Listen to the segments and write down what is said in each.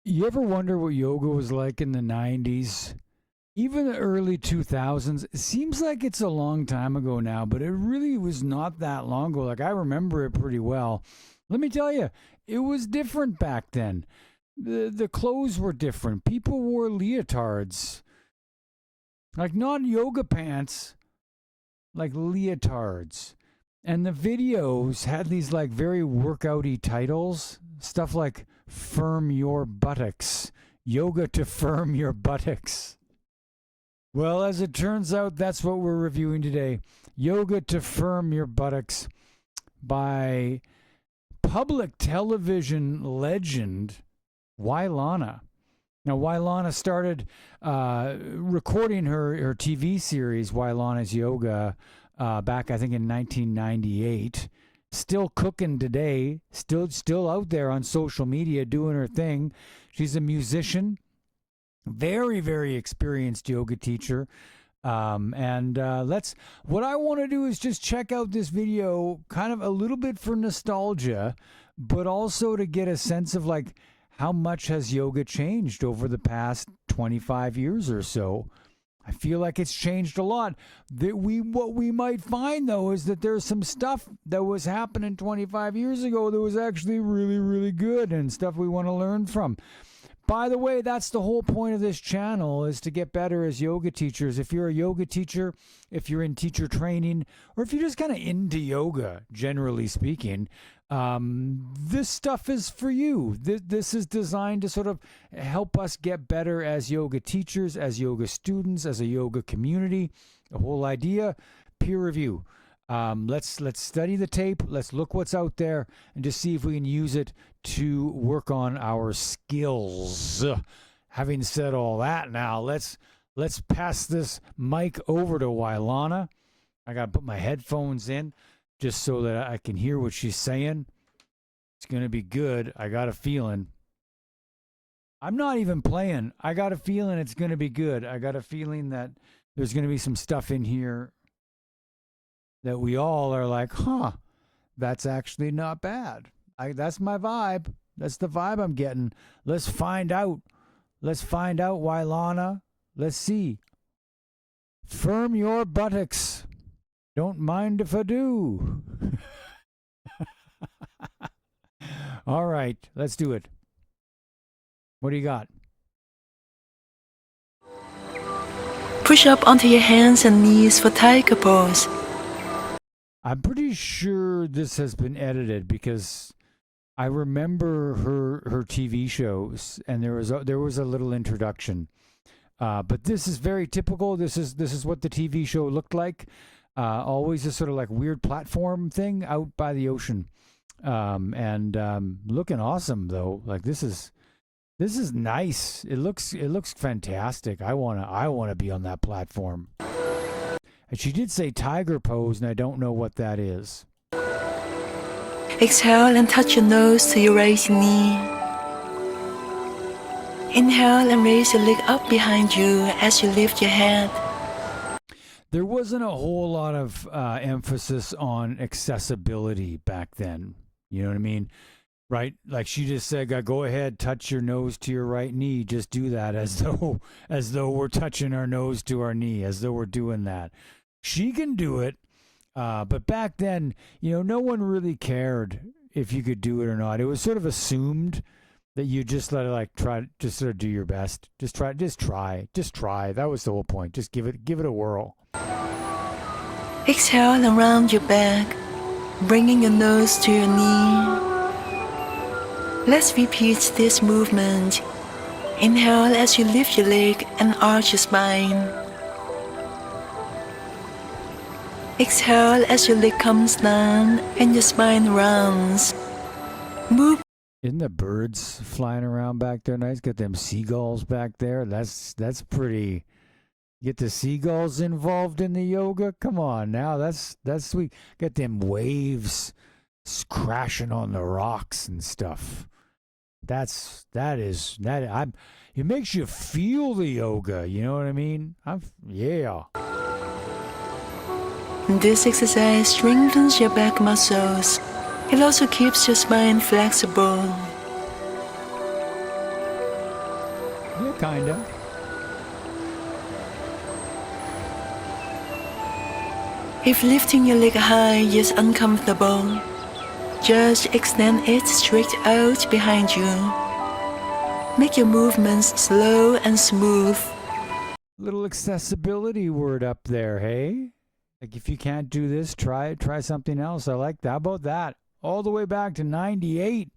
You ever wonder what yoga was like in the 90s? Even the early 2000s? It seems like it's a long time ago now, but it really was not that long ago. Like, I remember it pretty well. Let me tell you, it was different back then. The clothes were different. People wore leotards, like not yoga pants, like leotards. And the videos had these like very workouty titles, stuff like firm your buttocks, yoga to firm your buttocks. Well, as it turns out, that's what we're reviewing today. Yoga to firm your buttocks by public television legend Wai Lana. Now, Wai Lana started recording her TV series, Wai Lana's Yoga, back, I think, in 1998. Still cooking today, still out there on social media doing her thing. She's a musician, very, very experienced yoga teacher. What I want to do is just check out this video, kind of a little bit for nostalgia, but also to get a sense of like how much has yoga changed over the past 25 years or so. I feel like it's changed a lot. What we might find though is that there's some stuff that was happening 25 years ago that was actually really, really good and stuff we want to learn from. By the way, that's the whole point of this channel, is to get better as yoga teachers. If you're a yoga teacher, if you're in teacher training, or if you're just kind of into yoga, generally speaking, this stuff is for you. This is designed to sort of help us get better as yoga teachers, as yoga students, as a yoga community. The whole idea, peer review. Let's study the tape. Let's look what's out there and just see if we can use it to work on our skills. Having said all that, now let's pass this mic over to Wai Lana. I gotta put my headphones in just so that I can hear what she's saying. It's gonna be good. I got a feeling. I'm not even playing. I got a feeling it's gonna be good. I got a feeling that there's gonna be some stuff in here that we all are like, huh, that's actually not bad. That's my vibe. That's the vibe I'm getting. Let's find out. Let's find out, Wai Lana. Let's see. Firm your buttocks. Don't mind if I do. All right, let's do it. What do you got? Push up onto your hands and knees for tiger pose. I'm pretty sure this has been edited because I remember her TV shows, and there was a little introduction. But this is very typical. This is what the TV show looked like. Always a sort of like weird platform thing out by the ocean, looking awesome though. Like this is nice. It looks fantastic. I wanna be on that platform. And she did say tiger pose, and I don't know what that is. Exhale and touch your nose to your right knee. Inhale and raise your leg up behind you as you lift your head. There wasn't a whole lot of emphasis on accessibility back then. You know what I mean? Right? Like she just said, go ahead, touch your nose to your right knee. Just do that as though we're touching our nose to our knee, as though we're doing that. She can do it. But back then, no one really cared if you could do it or not. It was sort of assumed that you just let it try, just sort of do your best. Just try. That was the whole point. Just give it a whirl. Exhale and round your back, bringing your nose to your knee. Let's repeat this movement. Inhale as you lift your leg and arch your spine. Exhale as your leg comes down and your spine rounds. Move. Isn't the birds flying around back there nice? Got them seagulls back there. That's pretty. Get the seagulls involved in the yoga. Come on now, that's sweet. Got them waves crashing on the rocks and stuff. It makes you feel the yoga. You know what I mean? Yeah. This exercise strengthens your back muscles. It also keeps your spine flexible. Yeah, kinda. If lifting your leg high is uncomfortable, just extend it straight out behind you. Make your movements slow and smooth. Little accessibility word up there, hey? Like if you can't do this, try something else. I like that. How about that? All the way back to 98.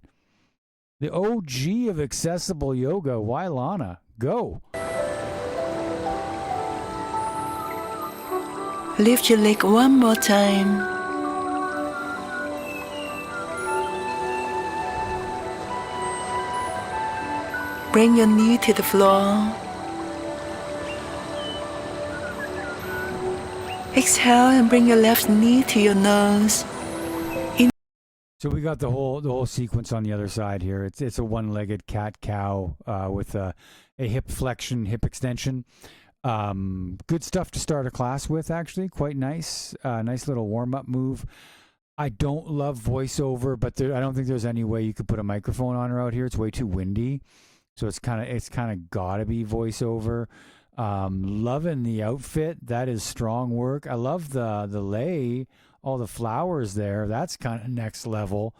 The OG of accessible yoga, Wai Lana. Go. Lift your leg one more time. Bring your knee to the floor. Exhale and bring your left knee to your nose. So we got the whole sequence on the other side here. It's a one-legged cat-cow with a hip flexion, hip extension. Good stuff to start a class with, actually. Quite nice. Nice little warm-up move. I don't love voiceover, but I don't think there's any way you could put a microphone on her out here. It's way too windy. So it's kind of gotta be voiceover. Loving the outfit. That is strong work. I love the lay, all the flowers there. That's kind of next level.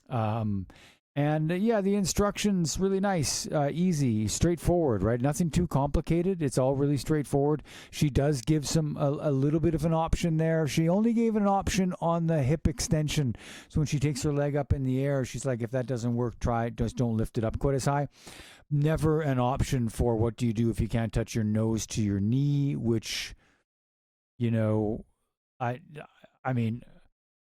Yeah, the instructions really nice, easy, straightforward, right? Nothing too complicated. It's all really straightforward. She does give a little bit of an option there. She only gave an option on the hip extension. So when she takes her leg up in the air, she's like, if that doesn't work, try it. Just don't lift it up quite as high. Never an option for what do you do if you can't touch your nose to your knee, which, you know, I mean,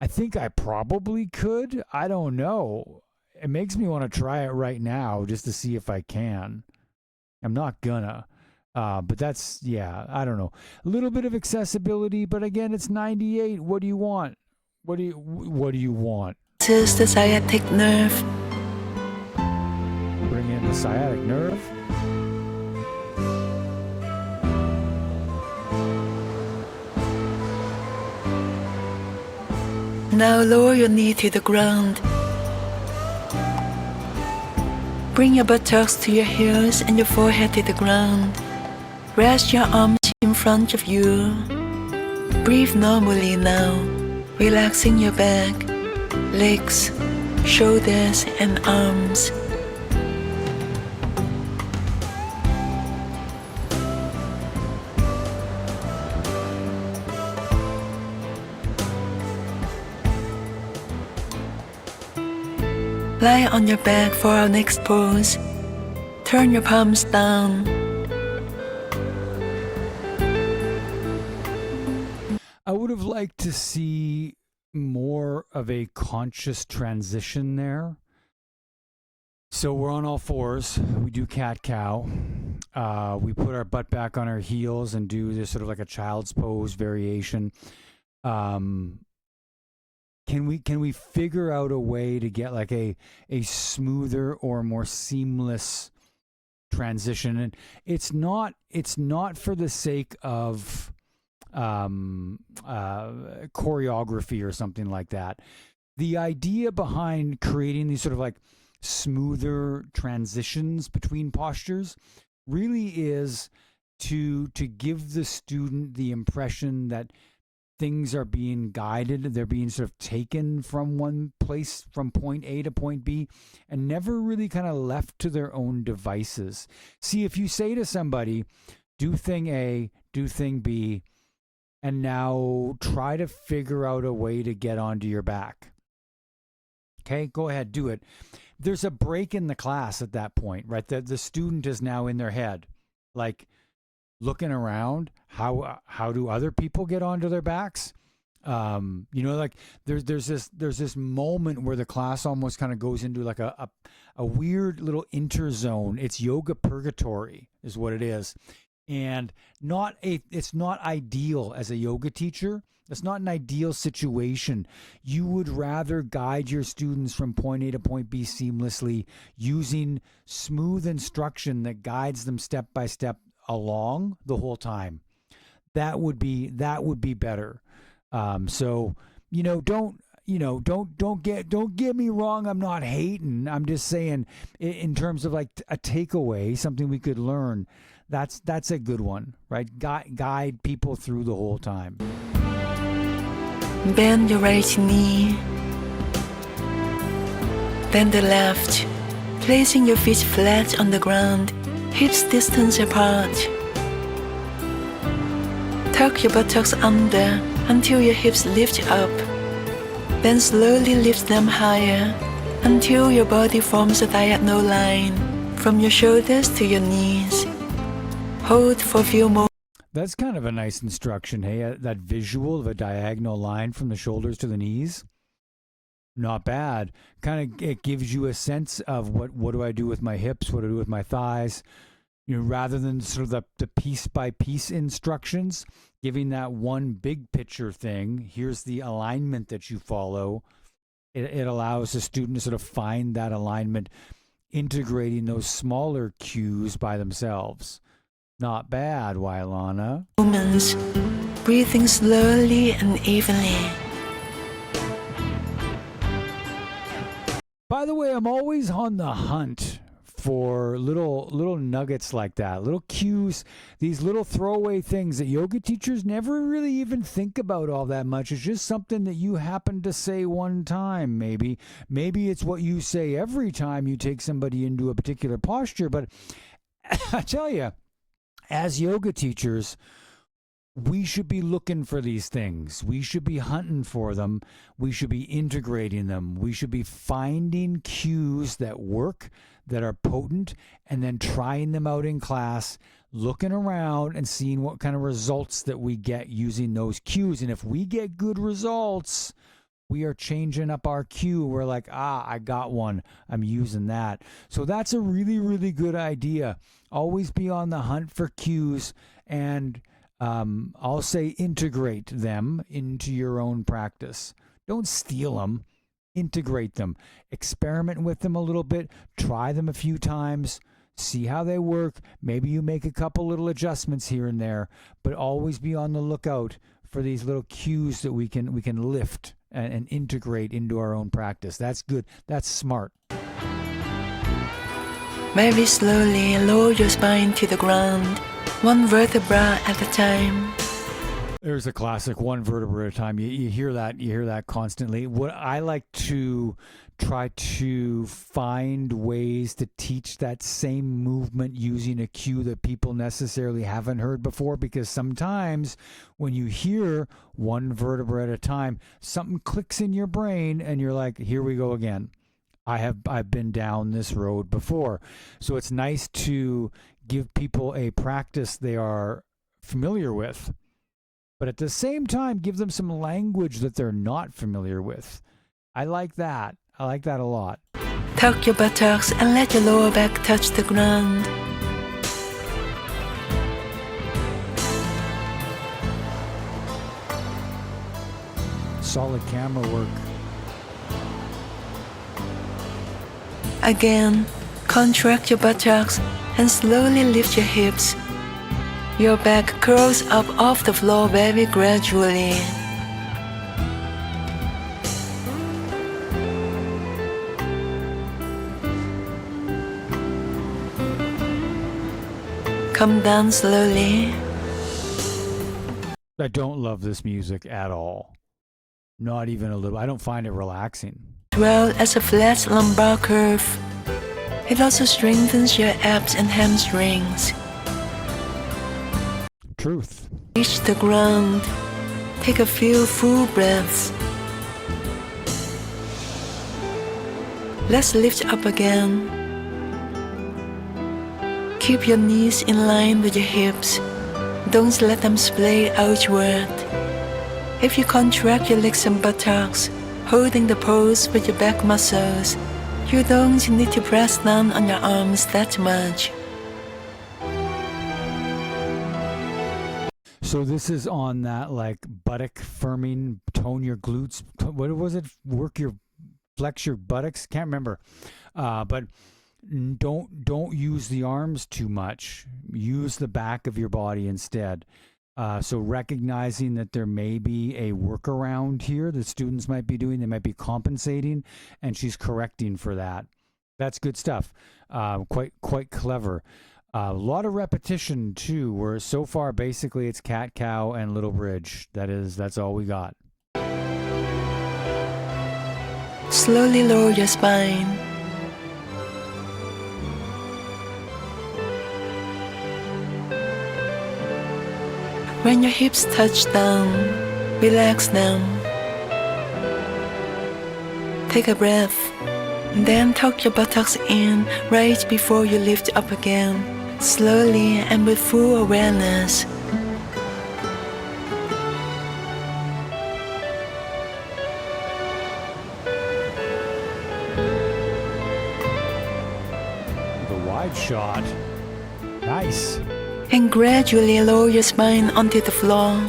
I think I probably could. I don't know. It makes me want to try it right now just to see if I can. I'm not gonna. But that's, yeah, I don't know. A little bit of accessibility, but again, it's 98. What do you want? What do you want? This is the sciatic nerve. Bring in the sciatic nerve. Now lower your knee to the ground. Bring your buttocks to your heels and your forehead to the ground. Rest your arms in front of you. Breathe normally now, relaxing your back, legs, shoulders, and arms. Lie on your back for our next pose. Turn your palms down. I would have liked to see more of a conscious transition there. So we're on all fours. We do cat-cow. We put our butt back on our heels and do this sort of like a child's pose variation. Can we figure out a way to get like a smoother or more seamless transition? And it's not for the sake of choreography or something like that. The idea behind creating these sort of like smoother transitions between postures really is to give the student the impression that things are being guided, they're being sort of taken from one place, from point A to point B, and never really kind of left to their own devices. See, if you say to somebody, do thing A, do thing B, and now try to figure out a way to get onto your back. Okay, go ahead, do it. There's a break in the class at that point, right? The student is now in their head, like, looking around, how do other people get onto their backs? Like there's this moment where the class almost kind of goes into like a weird little interzone. It's yoga purgatory is what it is, and it's not ideal as a yoga teacher. It's not an ideal situation. You would rather guide your students from point A to point B seamlessly using smooth instruction that guides them step by step along the whole time. That would be better. So don't don't get me wrong. I'm not hating. I'm just saying, in terms of like a takeaway, something we could learn. That's a good one, right? Guide people through the whole time. Bend your right knee, then the left, placing your feet flat on the ground, hips distance apart. Tuck your buttocks under until your hips lift up. Then slowly lift them higher until your body forms a diagonal line from your shoulders to your knees. Hold for a few more. That's kind of a nice instruction, hey? That visual of a diagonal line from the shoulders to the knees. Not bad. Kind of, it gives you a sense of what do I do with my hips? What do I do with my thighs? Rather than sort of the piece by piece instructions, giving that one big picture thing. Here's the alignment that you follow. It allows the student to sort of find that alignment, integrating those smaller cues by themselves. Not bad, Wai Lana. Moments, breathing slowly and evenly. By the way, I'm always on the hunt for little nuggets like that, little cues, these little throwaway things that yoga teachers never really even think about all that much. It's just something that you happen to say one time, maybe. Maybe it's what you say every time you take somebody into a particular posture. But I tell you, as yoga teachers, we should be looking for these things. We should be hunting for them. We should be integrating them. We should be finding cues that work, that are potent, and then trying them out in class, looking around and seeing what kind of results that we get using those cues. And if we get good results, we are changing up our cue. We're like, I got one. I'm using that. So that's a really, really good idea. Always be on the hunt for cues, and I'll say integrate them into your own practice. Don't steal them. Integrate them. Experiment with them a little bit. Try them a few times. See how they work. Maybe you make a couple little adjustments here and there, but always be on the lookout for these little cues that we can lift and integrate into our own practice. That's good. That's smart. Very slowly lower your spine to the ground, one vertebra at a time. There's a classic, one vertebra at a time. You hear that constantly. What I like to try to find ways to teach that same movement using a cue that people necessarily haven't heard before, because sometimes when you hear one vertebra at a time, something clicks in your brain and you're like, here we go again. I've been down this road before. So it's nice to give people a practice they are familiar with, but at the same time give them some language that they're not familiar with. I like that. I like that a lot. Tuck your buttocks and let your lower back touch the ground. Solid camera work. Again, contract your buttocks and slowly lift your hips. Your back curls up off the floor very gradually. Come down slowly. I don't love this music at all. Not even a little. I don't find it relaxing. Well as a flat lumbar curve. It also strengthens your abs and hamstrings. Truth. Reach the ground. Take a few full breaths. Let's lift up again. Keep your knees in line with your hips. Don't let them splay outward. If you contract your legs and buttocks, holding the pose with your back muscles, you don't need to press down on your arms that much. So this is on that like buttock firming, tone your glutes. What was it? Flex your buttocks. Can't remember. But don't use the arms too much. Use the back of your body instead. So recognizing that there may be a workaround here that students might be doing, they might be compensating, and she's correcting for that. That's good stuff. Quite clever. A lot of repetition too. Where so far basically it's cat cow and little bridge. That's all we got. Slowly lower your spine. When your hips touch down, relax them. Take a breath, then tuck your buttocks in right before you lift up again, slowly and with full awareness. The wide shot. Nice. And gradually lower your spine onto the floor.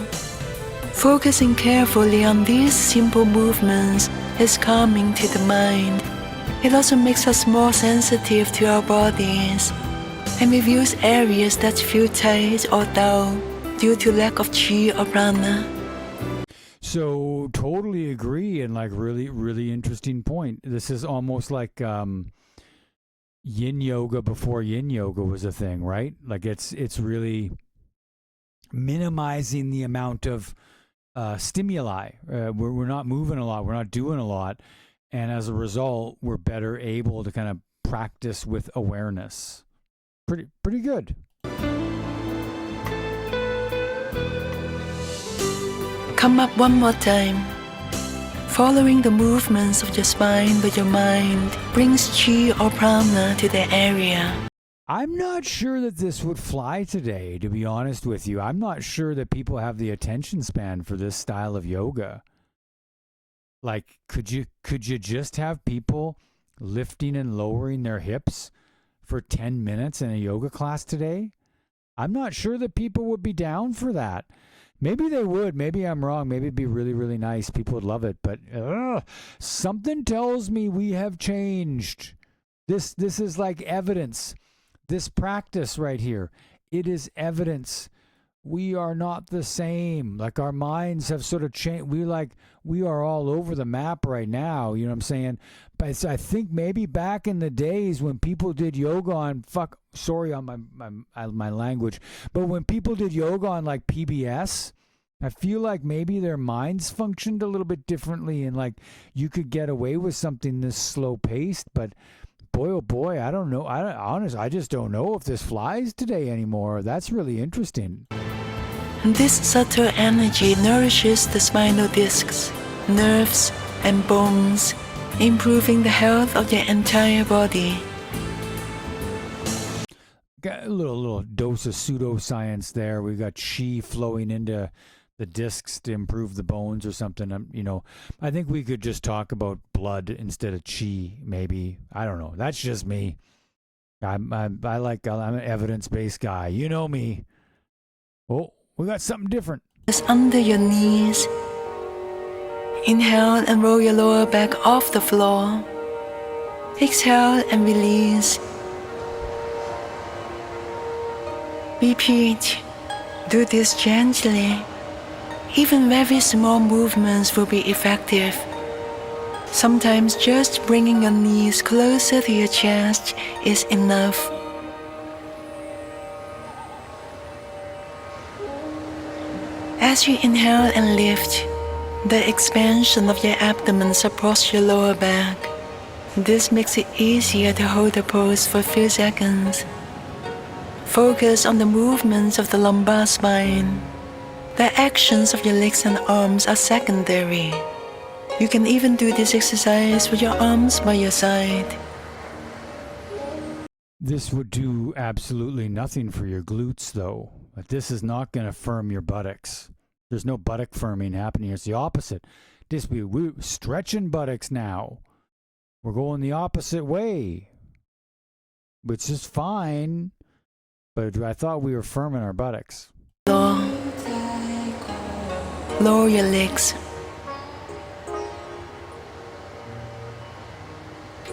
Focusing carefully on these simple movements is calming to the mind. It also makes us more sensitive to our bodies and reveals areas that feel tight or dull due to lack of chi or prana. So totally agree, and like really interesting point. This is almost like yin yoga before yin yoga was a thing, right? Like it's really minimizing the amount of stimuli. We're not moving a lot, we're not doing a lot, and as a result, we're better able to kind of practice with awareness. Pretty good. Come up one more time. Following the movements of your spine with your mind brings chi or prana to the area. I'm not sure that this would fly today, to be honest with you. I'm not sure that people have the attention span for this style of yoga. Like, could you just have people lifting and lowering their hips for 10 minutes in a yoga class today? I'm not sure that people would be down for that. Maybe they would. Maybe I'm wrong. Maybe it'd be really nice. People would love it. But something tells me we have changed. This is like evidence. This practice right here, it is evidence. We are not the same. Like our minds have sort of changed. We are all over the map right now. You know what I'm saying? But I think maybe back in the days when people did yoga on sorry on my language, but when people did yoga on like PBS, I feel like maybe their minds functioned a little bit differently, and like you could get away with something this slow paced. But boy, oh boy, I don't know. I just don't know if this flies today anymore. That's really interesting. This subtle energy nourishes the spinal discs, nerves, and bones, improving the health of your entire body. Got a little dose of pseudoscience there. We've got chi flowing into the discs to improve the bones or something. I think we could just talk about blood instead of chi, maybe. I don't know. That's just me. I'm an evidence-based guy. You know me. Oh, we got something different. Just under your knees. Inhale and roll your lower back off the floor. Exhale and release. Repeat. Do this gently. Even very small movements will be effective. Sometimes just bringing your knees closer to your chest is enough. As you inhale and lift, the expansion of your abdomen supports your lower back. This makes it easier to hold the pose for a few seconds. Focus on the movements of the lumbar spine. The actions of your legs and arms are secondary. You can even do this exercise with your arms by your side. This would do absolutely nothing for your glutes, though. But this is not going to firm your buttocks. There's no buttock firming happening. It's the opposite. We're stretching buttocks now. We're going the opposite way, which is fine. But I thought we were firming our buttocks. Lower your legs.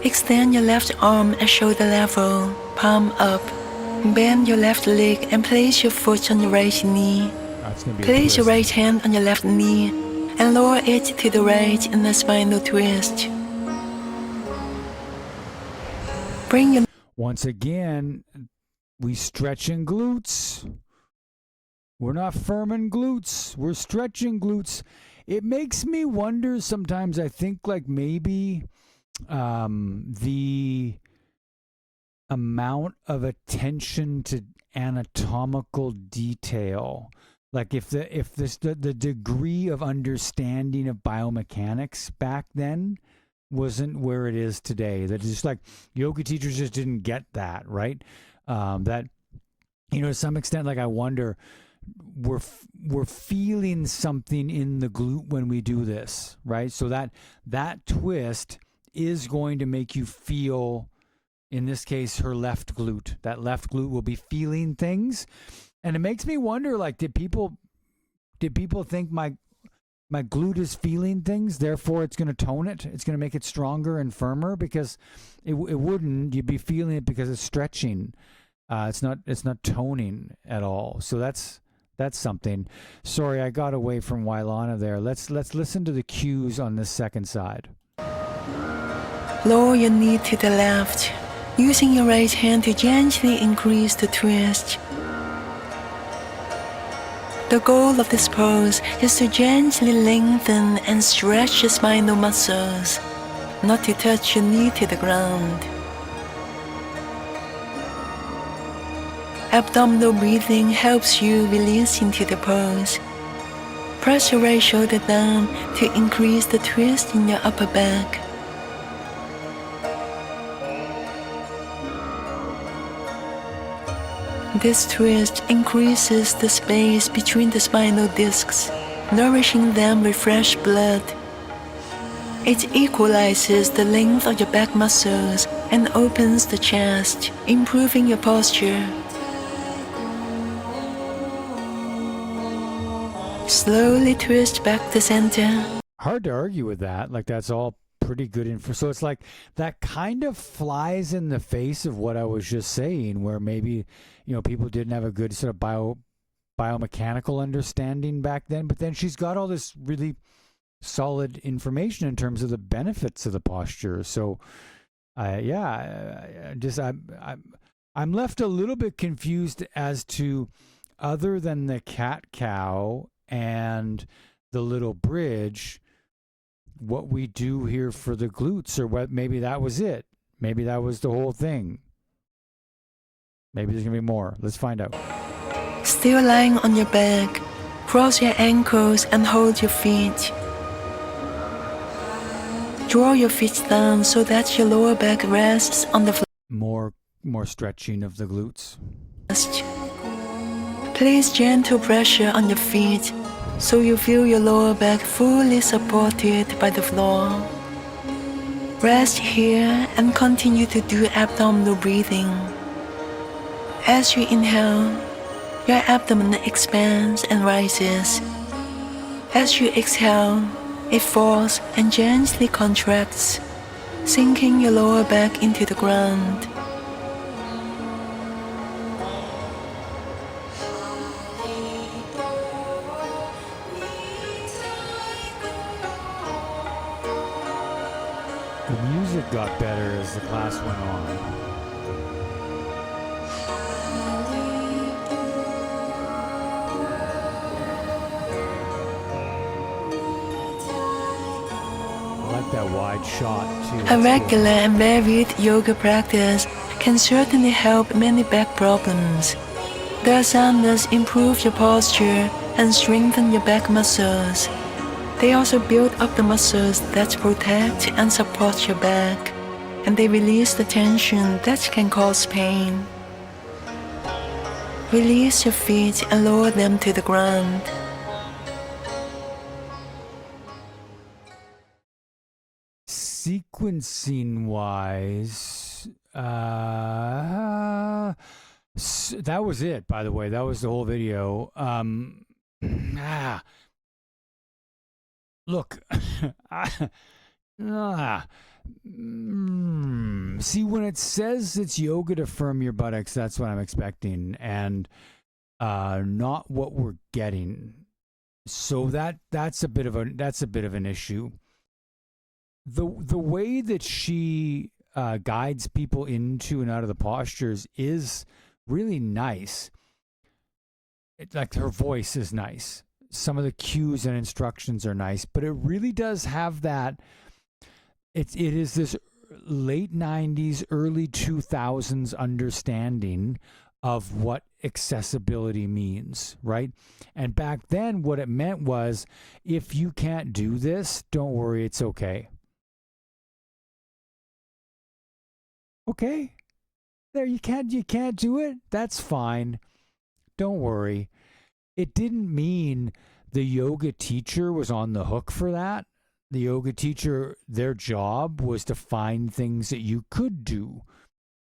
Extend your left arm at shoulder level, palm up. Bend your left leg and place your foot on your right knee. That's going to be Place a your twist. right hand on your left knee and lower it to the right in a spinal twist. Bring your Once again, we stretching glutes. We're not firming glutes. We're stretching glutes. It makes me wonder sometimes. I think like maybe the amount of attention to anatomical detail, like if the degree of understanding of biomechanics back then wasn't where it is today, that just like yoga teachers just didn't get that, right? That, to some extent, like I wonder, we're feeling something in the glute when we do this, right? So that twist is going to make you feel, in this case, her left glute. That left glute will be feeling things, and it makes me wonder, like, did people think my glute is feeling things, therefore it's going to tone it, it's going to make it stronger and firmer? Because it wouldn't. You'd be feeling it because it's stretching. It's not toning at all. So that's something. Sorry, I got away from Wai Lana there. Let's listen to the cues on this second side. lower your knee to the left, using your right hand to gently increase the twist. The goal of this pose is to gently lengthen and stretch your spinal muscles, not to touch your knee to the ground. Abdominal breathing helps you release into the pose. Press your right shoulder down to increase the twist in your upper back. This twist increases the space between the spinal discs, nourishing them with fresh blood. It equalizes the length of your back muscles and opens the chest, improving your posture. Slowly twist back to center. Hard to argue with that. Like, that's all pretty good info. So it's like that kind of flies in the face of what I was just saying, where maybe, people didn't have a good sort of biomechanical understanding back then, but then she's got all this really solid information in terms of the benefits of the posture. So I'm left a little bit confused as to, other than the cat cow and the little bridge, what we do here for the glutes, or what, maybe that was it. Maybe that was the whole thing. Maybe there's gonna be more. Let's find out. Still lying on your back, cross your ankles and hold your feet. Draw your feet down so that your lower back rests on the floor. More stretching of the glutes. Place gentle pressure on your feet so you feel your lower back fully supported by the floor. Rest here and continue to do abdominal breathing. As you inhale, your abdomen expands and rises. As you exhale, it falls and gently contracts, sinking your lower back into the ground. The music got better as the class went on. I like that wide shot too. A regular and varied yoga practice can certainly help many back problems. The asanas improve your posture and strengthen your back muscles. They also build up the muscles that protect and support your back, and they release the tension that can cause pain. Release your feet and lower them to the ground. Sequencing wise, that was it, by the way. That was the whole video. Look, see, when it says it's yoga to firm your buttocks, that's what I'm expecting. And not what we're getting. So that's a bit of an issue. The way that she guides people into and out of the postures is really nice. Like her voice is nice. Some of the cues and instructions are nice, but it really does have that. It is this late 90s, early 2000s understanding of what accessibility means, right? And back then, what it meant was, if you can't do this, don't worry, it's okay. Okay, there, you can't do it. That's fine. Don't worry. It didn't mean the yoga teacher was on the hook for that. The yoga teacher, their job was to find things that you could do,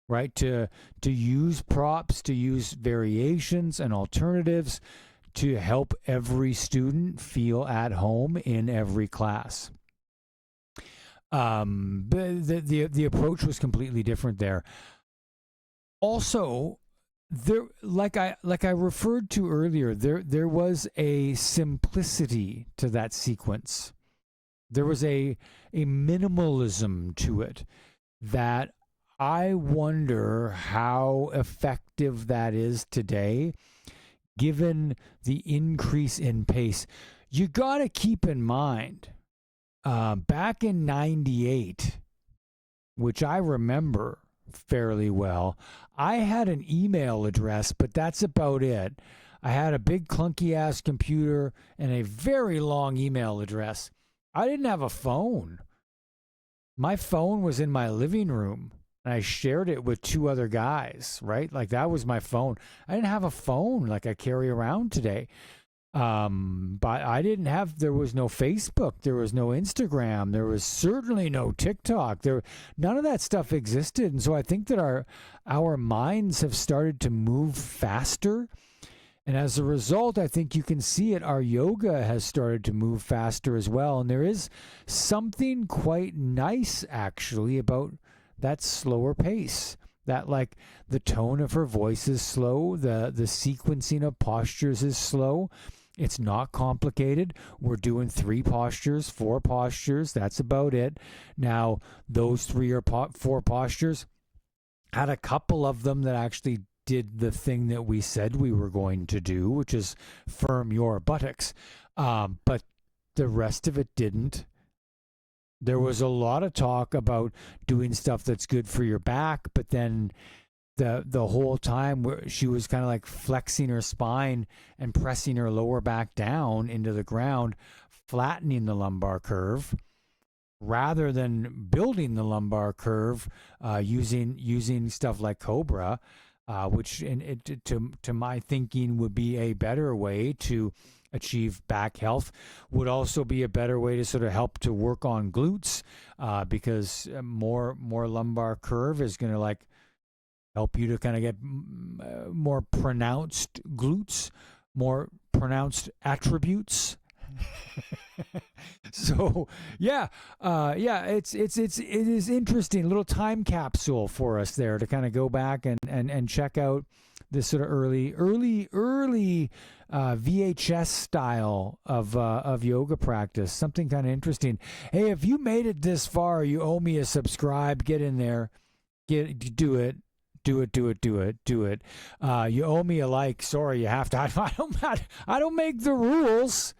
right? To use props, to use variations and alternatives to help every student feel at home in every class. But the approach was completely different there. Also, there, like I referred to earlier, there was a simplicity to that sequence. There was a minimalism to it that I wonder how effective that is today, given the increase in pace. You got to keep in mind, back in '98, which I remember fairly well, I had an email address, but that's about it. I had a big clunky ass computer and a very long email address. I didn't have a phone. My phone was in my living room and I shared it with two other guys, right? Like, that was my phone. I didn't have a phone like I carry around today. But there was no Facebook, there was no Instagram, there was certainly no TikTok. None of that stuff existed. And so I think that our minds have started to move faster. And as a result, I think you can see it. Our yoga has started to move faster as well. And there is something quite nice, actually, about that slower pace. That, like, the tone of her voice is slow, the sequencing of postures is slow. It's not complicated. We're doing 3 postures, 4 postures. That's about it. Now, those 3 or 4 postures, had a couple of them that actually did the thing that we said we were going to do, which is firm your buttocks. But the rest of it didn't. There was a lot of talk about doing stuff that's good for your back, but then the whole time she was kind of like flexing her spine and pressing her lower back down into the ground, flattening the lumbar curve, rather than building the lumbar curve using stuff like Cobra, which to my thinking would be a better way to achieve back health. Would also be a better way to sort of help to work on glutes, because more lumbar curve is going to like help you to kind of get more pronounced glutes, more pronounced attributes. So it is interesting, a little time capsule for us there to kind of go back and check out this sort of early VHS style of yoga practice. Something kind of interesting. Hey, if you made it this far, you owe me a subscribe. Get in there, do it. Do it. You owe me a like. Sorry, you have to. I don't make the rules.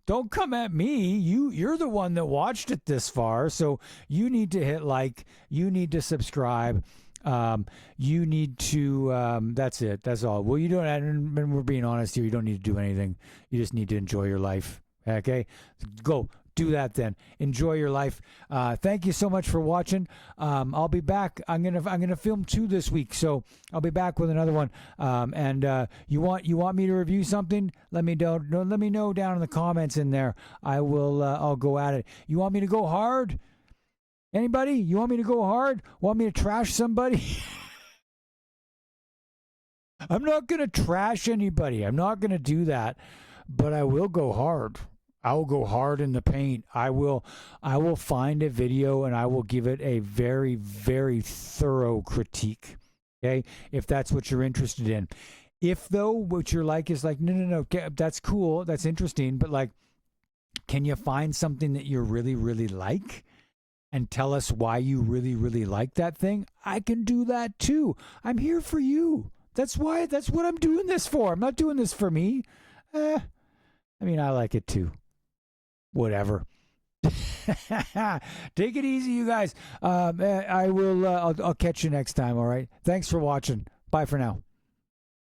Don't come at me. You're the one that watched it this far, so you need to hit like. You need to subscribe. You need to. That's it. That's all. Well, you don't. And we're being honest here. You don't need to do anything. You just need to enjoy your life. Okay, go. Do that then. Enjoy your life. Thank you so much for watching. I'll be back. I'm gonna film 2 this week, so I'll be back with another one. And you want me to review something? Let me know. Let me know down in the comments in there. I will. I'll go at it. You want me to go hard? Anybody? You want me to go hard? Want me to trash somebody? I'm not gonna trash anybody. I'm not gonna do that. But I will go hard. I will go hard in the paint. I will find a video and I will give it a very, very thorough critique. Okay? If that's what you're interested in. If though what you're like is like, no, that's cool, that's interesting, but like, can you find something that you really, really like and tell us why you really, really like that thing? I can do that too. I'm here for you. That's what I'm doing this for. I'm not doing this for me. I mean, I like it too. Whatever. Take it easy, you guys. I will. I'll catch you next time. All right. Thanks for watching. Bye for now.